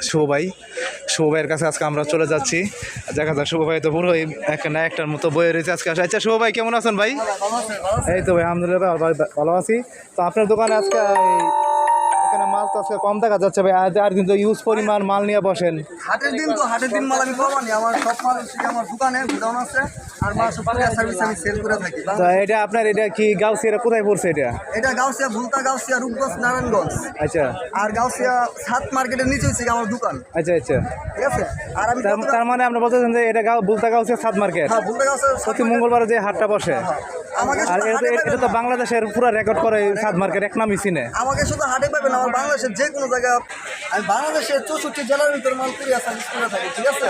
শুভ ভাইয়ের কাছে আজকে আমরা চলে যাচ্ছি। দেখা যাক শুভ ভাই তো পুরো একটার মতো বয়ে রয়েছে আজকে। আচ্ছা শুভ ভাই কেমন আছেন ভাই? এই তো ভাই আলহামদুলিল্লাহ ভালো আছি। তো আপনার দোকানে আজকে এখানে মাল তো আজকে কম দেখা যাচ্ছে ভাই, আর কিন্তু ইউজ পরিমাণ মাল নিয়ে বসেন। হাটের দিন মাল আমি পাবানি, আমার সব মাল আমার দোকানে গোডাউন আছে আর মাল সব সার্ভিস আমি সেল করে থাকি। তো এটা আপনার এটা কি গাউসিয়া কোথায় পড়ছে? এটা গাউসিয়া, ভুলতা গাউসিয়া, রূপগঞ্জ, নারায়ণগঞ্জ। আচ্ছা। আর গাউসিয়া 7 মার্কেটের নিচে হচ্ছে আমার দোকান। আচ্ছা আচ্ছা, ঠিক আছে। আর আমি তার মানে আপনি বলতেছেন যে এটা ভুলতা গাউসিয়া 7 মার্কেট? হ্যাঁ, ভুলতা গাউসিয়া প্রতি মঙ্গলবারে যে হাটটা বসে। আমাকে আর এটা তো বাংলাদেশের পুরো রেকর্ড করে 7 মার্কেট, এক নামই চিনে। আমাকে শুধু হাটে পাবেন, আমার বাংলাদেশের যে কোনো জায়গায়। আমি বাংলাদেশের 64 জেলার ভিতরে মাল কুরিয়ার সার্ভিস করে থাকি। ঠিক আছে।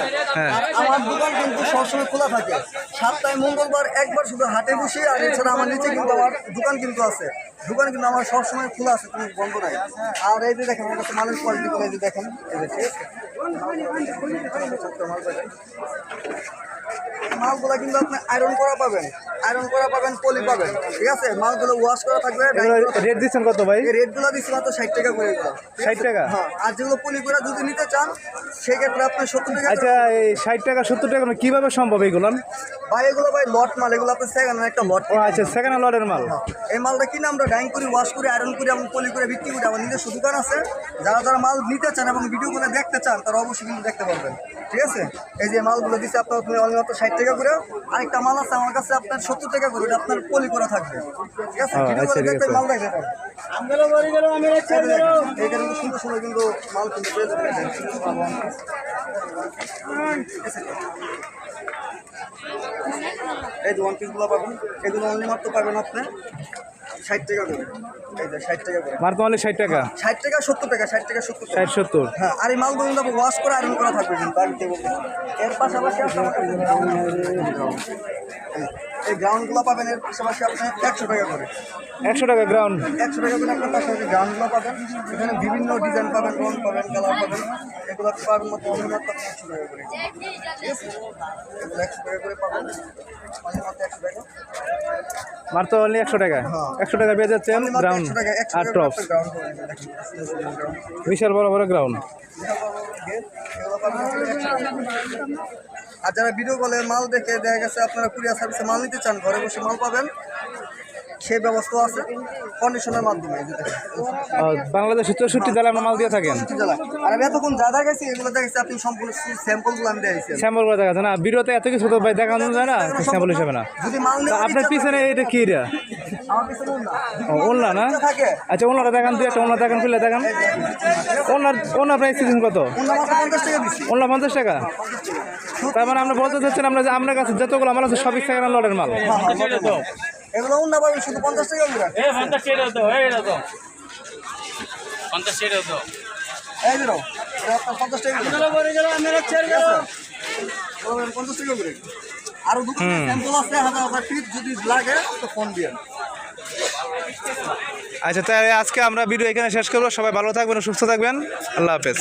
আর আমার দোকান কিন্তু সবসময় খোলা থাকে। সপ্তাহে মঙ্গলবার একবার শুধু হাটে বসি, আর এছাড়া আমার নিচে কিন্তু আমার দোকান কিন্তু আছে। দোকান কিন্তু আমার সবসময় খোলা আছে, কোনো বন্ধ নাই। আর এই যে দেখেন আমার কাছে মালের কোয়ালিটিগুলো এই যে দেখেন, এই যে ঠিক আছে। মালগুলা কিন্তু আপনি আয়রন করা পাবেন, পলি পাবেন। ঠিক আছে। মালগুলো ওয়াশ করা থাকবে। রেট দিচ্ছেন কত ভাই? এই রেটগুলো দিচ্ছি মাত্র 60 টাকা করে। 60 টাকা? হ্যাঁ। আর যেগুলো পলি করে যদি নিতে চান সেক্ষেত্রে আপনি 70 টাকা। আচ্ছা, এই 60 টাকা 70 টাকা কিভাবে সম্ভব এইগুলো ভাই? এগুলো ভাই লট মাল, এগুলো আপনার সেকেন্ড একটা লট। ও আচ্ছা, সেকেন্ড লটের মাল। এই মালটা কিনে আমরা ডাইং করি, ওয়াশ করি, আয়রন করি এবং পলি করে বিক্রি করি। আমার নিজস্ব দোকান আছে। যারা মাল নিতে চান এবং ভিডিওগুলো দেখতে চান তারা অবশ্যই কিন্তু দেখতে পারবেন। ঠিক আছে। এই যে মালগুলো দিচ্ছে আপনার অনলি 60 টাকা করে। আরেকটা মাল আছে আমার কাছে আপনার 70 টাকা করে, এটা আপনার পলি করা থাকবে। ঠিক আছে। ভিডিওগুলো দেখতে মাল দেখতে পারেন। এখানে সুন্দর সুন্দর কিন্তু মাল কিন্তু পেয়ে যাবেন। এই যে ওয়ান পিসগুলো পাবেন, এগুলো অনলি মাত্র পাবেন আপনি 60 টাকা করে। এই যে 60 টাকা করে মাত্র অনলি 60 টাকা। 60 টাকা 70 টাকা, 60 টাকা 70 টাকা। 60-70। হ্যাঁ। আর এই মালগুলো কিন্তু ওয়াশ করে আয়রন করা থাকবে কিন্তু বাড়িতে বলতে। এর পাশাপাশি এই গ্রাউন্ডগুলো পাবেন, এর পাশাপাশি আপনি 100 টাকা করে। 100 টাকা গ্রাউন্ড? 100 টাকা করে আপনার পাশাপাশি গ্রাউন্ডগুলো পাবেন। এখানে বিভিন্ন ডিজাইন পাবেন, রং পাবেন, কালার পাবেন। এগুলো পাবেন মাত্র 100 টাকা করে। ঠিক আছে। এগুলো 100 টাকা করে পাবেন, মাত্র 100 টাকা। মাত্র অনলি 100 টাকা। 100 টাকা পেয়ে যাচ্ছেন গ্রাউন্ড আর টপ। বিশাল বড় বড় গ্রাউন্ড। আর যারা ভিডিও কলে মাল দেখে দেখা গেছে আপনারা কুরিয়ার সার্ভিসে মাল নিতে চান, ঘরে বসে মাল পাবেন, সেই ব্যবস্থা আছে কন্ডিশনের মাধ্যমে। বাংলাদেশে 64 জেলায় আমরা মাল দিয়ে থাকেন। আর আমি এতক্ষণ যা দেখাইছি এগুলো দেখেছি আপনি সম্পূর্ণ স্যাম্পলগুলো আমি দেখাইছি। স্যাম্পলগুলো দেখা যায় না ভিডিওতে, এত কিছু তো ভাই দেখানো যায় না স্যাম্পল হিসেবে না। যদি মাল নিতে আপনার পিছনে এটা কি এটা? আমার পিছনে ওনলা না? থাকে। আচ্ছা, ওনারা দেখান, দুই একটা ওনা দেখান, খুলে দেখান। ওনার প্রাইস দিচ্ছেন কত? ওনলা 50 টাকা। তার মানে আপনি বলতে চাচ্ছেন আমরা যে আপনার কাছে যতগুলো মাল আছে সবই সেকেন্ড লটের মাল? এগুলো অন্য পাবেন শুধু 50 টাকা করে। 50 টাকা দাও, এই দাও 50 টাকা দাও। এই দিও এটা 50 টাকা করে। চলো বড় গেল আমরা ছেড়ে দাও। 50 টাকা করে। আর দোকানে স্যাম্পল আছে 1000 পিস, যদি লাগে তো ফোন দিবেন। আচ্ছা, তাই আজকে আমরা ভিডিও এখানে শেষ করবো। সবাই ভালো থাকবেন, সুস্থ থাকবেন। আল্লাহ হাফেজ।